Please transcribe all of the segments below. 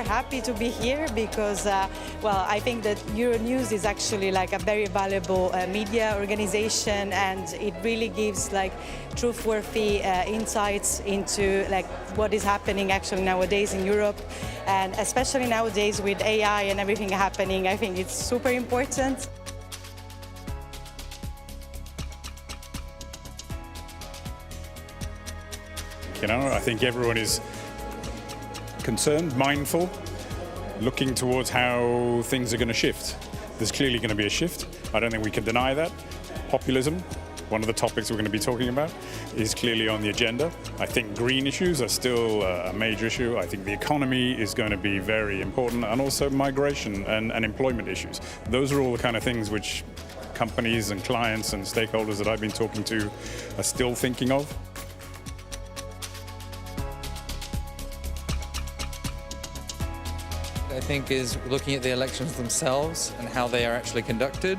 super happy to be here because, well, I think that Euronews is actually like a very valuable media organization, and it really gives like truthworthy insights into like what is happening actually nowadays in Europe, and especially nowadays with AI and everything happening, I think it's super important. You know, I think everyone is concerned, mindful, looking towards how things are going to shift. There's clearly going to be a shift. I don't think we can deny that. Populism, one of the topics we're going to be talking about, is clearly on the agenda. I think green issues are still a major issue. I think the economy is going to be very important, and also migration and employment issues. Those are all the kind of things which companies and clients and stakeholders that I've been talking to are still thinking of. I think is looking at the elections themselves and how they are actually conducted.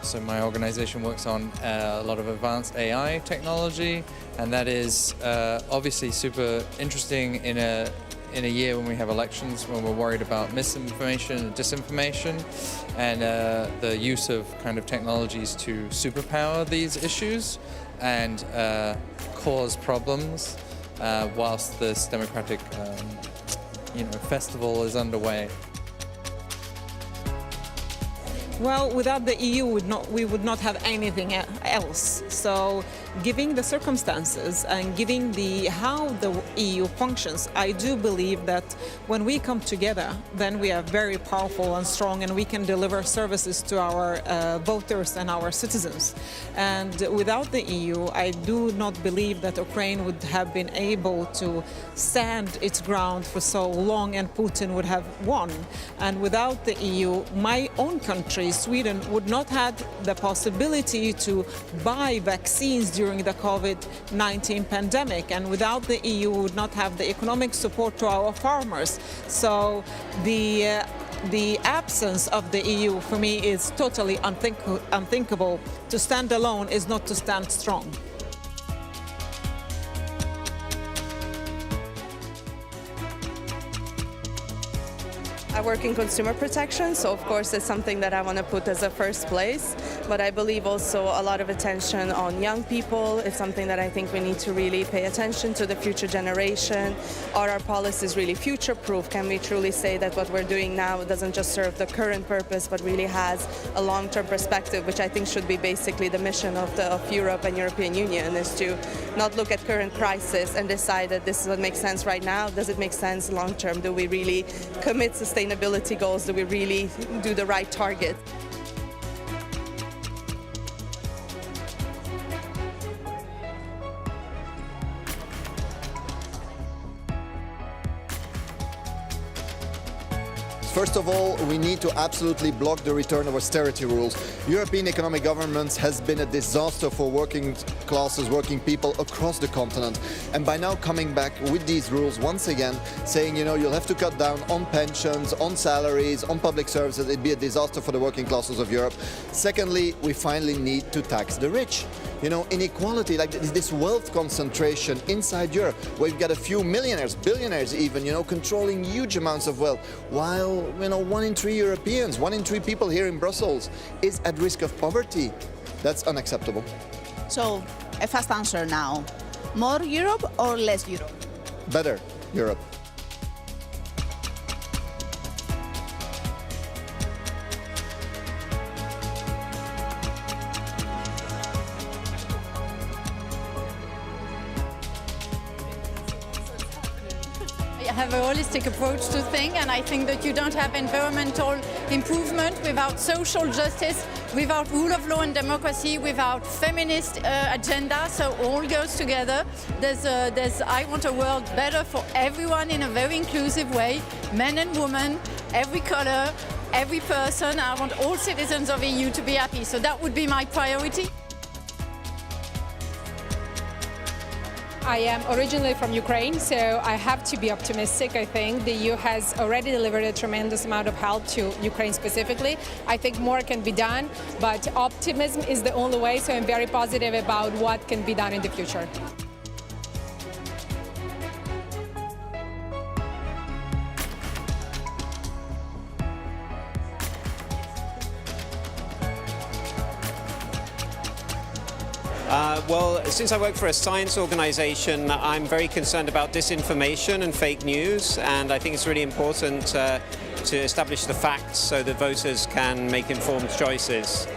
So my organization works on a lot of advanced AI technology, and that is obviously super interesting in a year when we have elections, when we're worried about misinformation and disinformation, and the use of kind of technologies to superpower these issues and cause problems whilst this democratic festival is underway. Well, without the EU, we would not have anything else. So, given the circumstances and given how the EU functions, I do believe that when we come together, then we are very powerful and strong, and we can deliver services to our voters and our citizens. And without the EU, I do not believe that Ukraine would have been able to stand its ground for so long, and Putin would have won. And without the EU, my own country, Sweden, would not have the possibility to buy vaccines during the COVID-19 pandemic, and without the EU, we would not have the economic support to our farmers. So the absence of the EU for me is totally unthinkable. To stand alone is not to stand strong. I work in consumer protection, so of course it's something that I want to put as a first place, but I believe also a lot of attention on young people. It's something that I think we need to really pay attention to, the future generation. Are our policies really future-proof? Can we truly say that what we're doing now doesn't just serve the current purpose, but really has a long-term perspective, which I think should be basically the mission of Europe and European Union, is to not look at current crisis and decide that this is what makes sense right now. Does it make sense long-term? Do we really commit sustainability goals? Do we really do the right target? First of all, we need to absolutely block the return of austerity rules. European economic governance has been a disaster for working classes, working people across the continent. And by now coming back with these rules once again, saying, you'll have to cut down on pensions, on salaries, on public services, it'd be a disaster for the working classes of Europe. Secondly, we finally need to tax the rich. Inequality, like this wealth concentration inside Europe, where you've got a few millionaires, billionaires even, controlling huge amounts of wealth, while, 1 in 3 Europeans, 1 in 3 people here in Brussels is at risk of poverty. That's unacceptable. So, a fast answer now. More Europe or less Europe? Better Europe. I have a holistic approach to things, and I think that you don't have environmental improvement without social justice, without rule of law and democracy, without feminist agenda. So all goes together. I want a world better for everyone in a very inclusive way, men and women, every color, every person. I want all citizens of the EU to be happy. So that would be my priority. I am originally from Ukraine, so I have to be optimistic. I think the EU has already delivered a tremendous amount of help to Ukraine specifically. I think more can be done, but optimism is the only way, so I'm very positive about what can be done in the future. Well, since I work for a science organization, I'm very concerned about disinformation and fake news, and I think it's really important to establish the facts so that voters can make informed choices.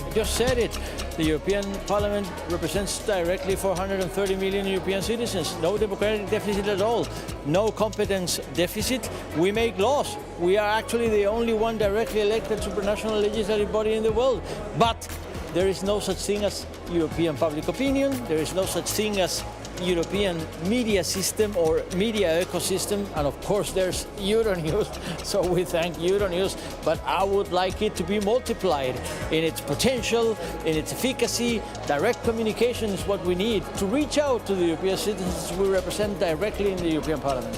I just said it. The European Parliament represents directly 430 million European citizens. No democratic deficit at all. No competence deficit. We make laws. We are actually the only one directly elected supranational legislative body in the world. But there is no such thing as European public opinion. There is no such thing as European media system or media ecosystem, and of course there's Euronews, so we thank Euronews, but I would like it to be multiplied in its potential, in its efficacy. Direct communication is what we need to reach out to the European citizens we represent directly in the European Parliament.